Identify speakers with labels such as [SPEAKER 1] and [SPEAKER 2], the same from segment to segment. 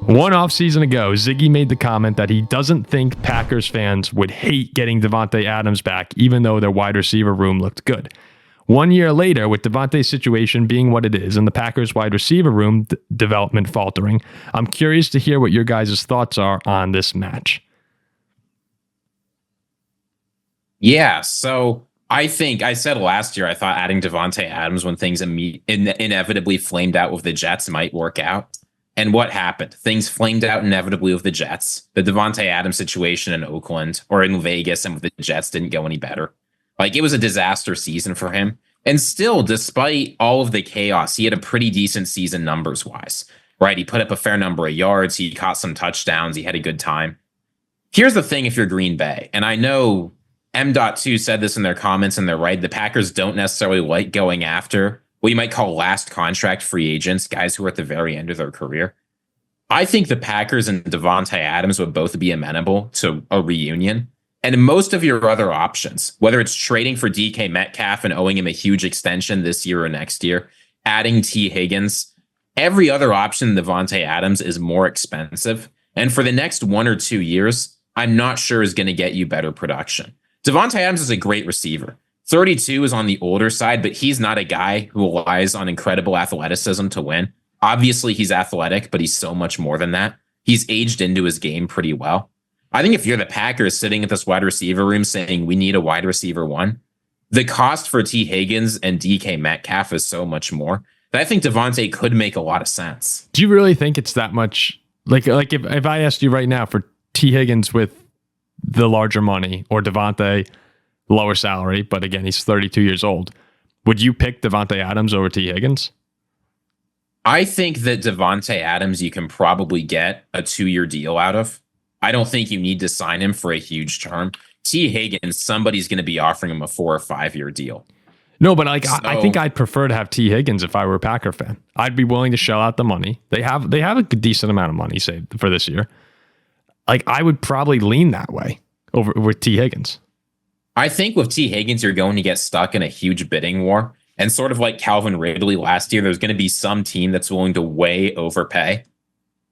[SPEAKER 1] One offseason ago, Ziggy made the comment that he doesn't think Packers fans would hate getting Davante Adams back, even though their wide receiver room looked good. 1 year later, with Davante's situation being what it is and the Packers wide receiver room development faltering, I'm curious to hear what your guys' thoughts are on this match.
[SPEAKER 2] Yeah, so I think I said last year I thought adding Davante Adams when things inevitably flamed out with the Jets might work out. And what happened? Things flamed out inevitably with the Jets. The Davante Adams situation in Oakland or in Vegas and with the Jets didn't go any better. Like, it was a disaster season for him. And still, despite all of the chaos, he had a pretty decent season numbers-wise, right? He put up a fair number of yards. He caught some touchdowns. He had a good time. Here's the thing if you're Green Bay, and I know M.2 said this in their comments, and they're right. The Packers don't necessarily like going after what you might call last contract free agents, guys who are at the very end of their career. I think the Packers and Davante Adams would both be amenable to a reunion. And most of your other options, whether it's trading for DK Metcalf and owing him a huge extension this year or next year, adding Tee Higgins, every other option Davante Adams is more expensive. And for the next 1 or 2 years, I'm not sure is going to get you better production. Davante Adams is a great receiver. 32 is on the older side, but he's not a guy who relies on incredible athleticism to win. Obviously, he's athletic, but he's so much more than that. He's aged into his game pretty well. I think if you're the Packers sitting at this wide receiver room saying we need a wide receiver one, the cost for Tee Higgins and DK Metcalf is so much more that I think Davante could make a lot of sense.
[SPEAKER 1] Do you really think it's that much? Like if I asked you right now for Tee Higgins with the larger money or Davante lower salary, but again, he's 32 years old, would you pick Davante Adams over Tee Higgins?
[SPEAKER 2] I think that Davante Adams you can probably get a 2-year deal out of. I don't think you need to sign him for a huge term. Tee Higgins, somebody's going to be offering him a 4 or 5 year deal.
[SPEAKER 1] No, but like I think I'd prefer to have Tee Higgins if I were a Packer fan. I'd be willing to shell out the money. They have a decent amount of money saved for this year. Like, I would probably lean that way over with Tee Higgins.
[SPEAKER 2] I think with Tee Higgins, you're going to get stuck in a huge bidding war. And sort of like Calvin Ridley last year, there's going to be some team that's willing to way overpay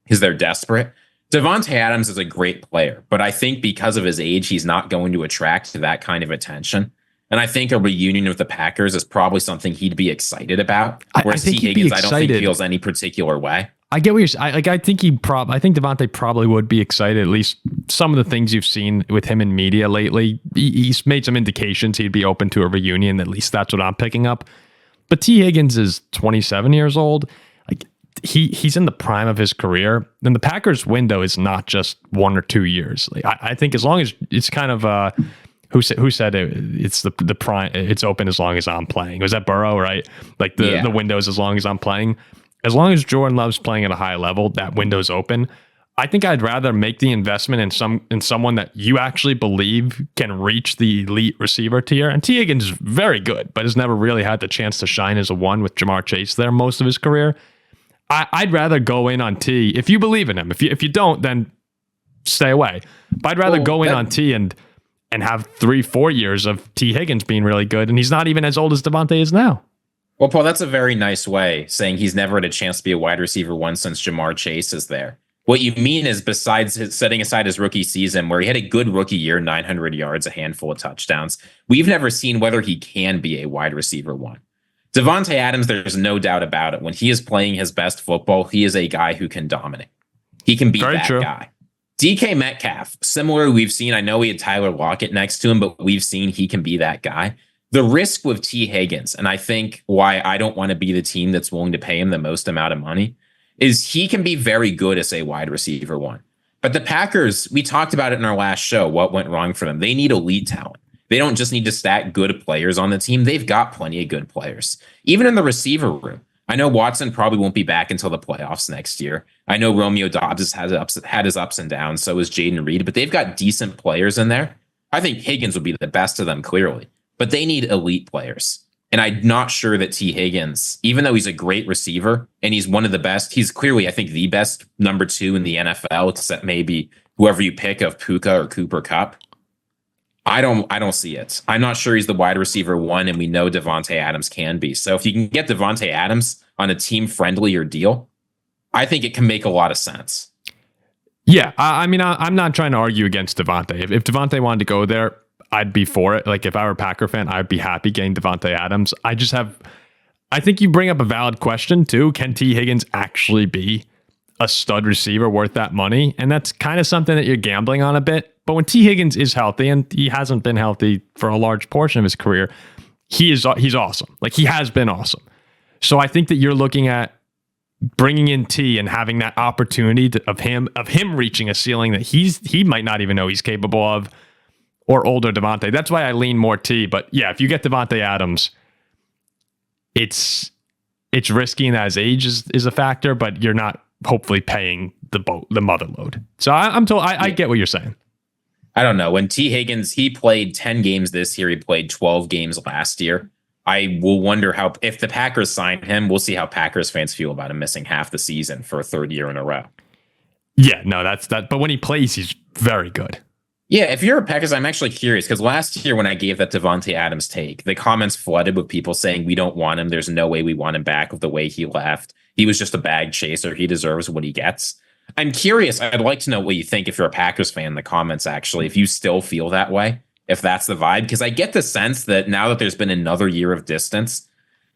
[SPEAKER 2] because they're desperate. Davante Adams is a great player, but I think because of his age, he's not going to attract that kind of attention. And I think a reunion with the Packers is probably something he'd be excited about. Whereas Tee Higgins, I don't think feels any particular way.
[SPEAKER 1] I get what you're saying. I think Davante probably would be excited. At least some of the things you've seen with him in media lately, he's made some indications he'd be open to a reunion. At least that's what I'm picking up. But Tee Higgins is 27 years old. Like, he's in the prime of his career, and the Packers window is not just 1 or 2 years. Like, I think as long as it's kind of who said it, it's the prime. It's open as long as I'm playing. Was that Burrow, right? Like the window's as long as I'm playing. As long as Jordan Love's playing at a high level, that window's open. I think I'd rather make the investment in someone that you actually believe can reach the elite receiver tier. And Tee Higgins is very good, but has never really had the chance to shine as a one with Jamar Chase there most of his career. I'd rather go in on T if you believe in him. If you don't, then stay away. But I'd rather go in on T and have 3-4 years of Tee Higgins being really good, and he's not even as old as Davante is now.
[SPEAKER 2] Well, Paul, that's a very nice way saying he's never had a chance to be a wide receiver one since Jamar Chase is there. What you mean is, besides setting aside his rookie season, where he had a good rookie year, 900 yards, a handful of touchdowns, we've never seen whether he can be a wide receiver one. Davante Adams, there's no doubt about it. When he is playing his best football, he is a guy who can dominate. He can be that guy. DK Metcalf, similar, we've seen, I know he had Tyler Lockett next to him, but we've seen he can be that guy. The risk with Tee Higgins, and I think why I don't want to be the team that's willing to pay him the most amount of money, is he can be very good as a wide receiver one. But the Packers, we talked about it in our last show, what went wrong for them. They need elite talent. They don't just need to stack good players on the team. They've got plenty of good players. Even in the receiver room, I know Watson probably won't be back until the playoffs next year. I know Romeo Doubs has had his ups and downs, so is Jaden Reed, but they've got decent players in there. I think Higgins would be the best of them, clearly. But they need elite players. And I'm not sure that Tee Higgins, even though he's a great receiver and he's one of the best, he's clearly, I think, the best number 2 in the NFL, except maybe whoever you pick of Puka or Cooper Kupp. I don't see it. I'm not sure he's the wide receiver one, and we know Davante Adams can be. So if you can get Davante Adams on a team-friendlier deal, I think it can make a lot of sense.
[SPEAKER 1] Yeah, I mean, I'm not trying to argue against Davante. If Davante wanted to go there, I'd be for it. Like if I were a Packer fan, I'd be happy getting Davante Adams. I think you bring up a valid question too. Can Tee Higgins actually be a stud receiver worth that money? And that's kind of something that you're gambling on a bit. But when Tee Higgins is healthy, and he hasn't been healthy for a large portion of his career, he's awesome. Like he has been awesome. So I think that you're looking at bringing in T and having that opportunity of him reaching a ceiling that he might not even know he's capable of, or older Davante. That's why I lean more T. But yeah, if you get Davante Adams, it's risky, and that his age is a factor, but you're not hopefully paying the mother load. So I get what you're saying.
[SPEAKER 2] I don't know. When Tee Higgins, he played 10 games this year. He played 12 games last year. I will wonder how, if the Packers sign him, we'll see how Packers fans feel about him missing half the season for a third year in a row.
[SPEAKER 1] Yeah, no, that's that. But when he plays, he's very good.
[SPEAKER 2] Yeah, if you're a Packers, I'm actually curious because last year when I gave that Davante Adams take, the comments flooded with people saying we don't want him. There's no way we want him back with the way he left. He was just a bag chaser. He deserves what he gets. I'm curious. I'd like to know what you think if you're a Packers fan in the comments, actually, if you still feel that way, if that's the vibe, because I get the sense that now that there's been another year of distance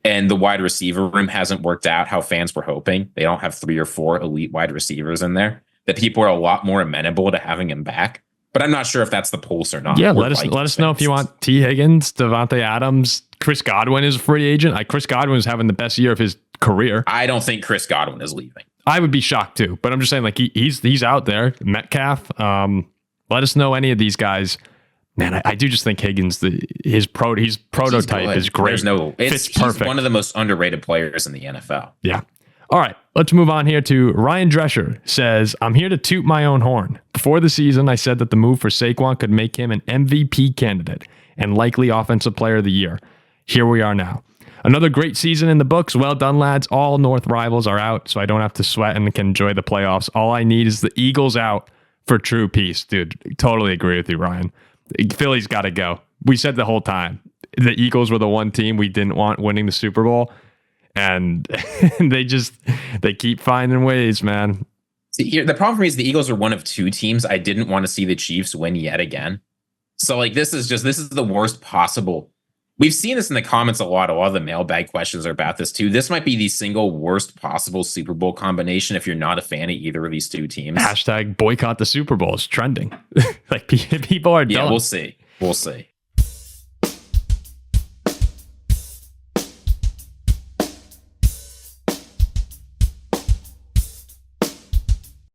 [SPEAKER 2] and the wide receiver room hasn't worked out how fans were hoping, they don't have 3 or 4 elite wide receivers in there, that people are a lot more amenable to having him back. But I'm not sure if that's the pulse or not.
[SPEAKER 1] Yeah, let us know if you want Tee Higgins, Davante Adams, Chris Godwin is a free agent. Chris Godwin is having the best year of his career.
[SPEAKER 2] I don't think Chris Godwin is leaving.
[SPEAKER 1] I would be shocked too, but I'm just saying, like he's out there. Metcalf. Let us know any of these guys. Man, I do just think Higgins, his prototype is great.
[SPEAKER 2] He's perfect. One of the most underrated players in the NFL.
[SPEAKER 1] Yeah. All right, let's move on here to Ryan Drescher says, I'm here to toot my own horn. Before the season, I said that the move for Saquon could make him an MVP candidate and likely offensive player of the year. Here we are now. Another great season in the books. Well done, lads. All North rivals are out, so I don't have to sweat and can enjoy the playoffs. All I need is the Eagles out for true peace. Dude, totally agree with you, Ryan. Philly's got to go. We said the whole time the Eagles were the one team we didn't want winning the Super Bowl, and they keep finding ways, man.
[SPEAKER 2] See, here, the problem for me is the Eagles are one of 2 teams I didn't want to see the Chiefs win yet again. So like this is the worst possible. We've seen this in the comments a lot. A lot of the mailbag questions are about this too. This might be the single worst possible Super Bowl combination if you're not a fan of either of these 2 teams.
[SPEAKER 1] # boycott the Super Bowl is trending. Like people are done.
[SPEAKER 2] Yeah, we'll see.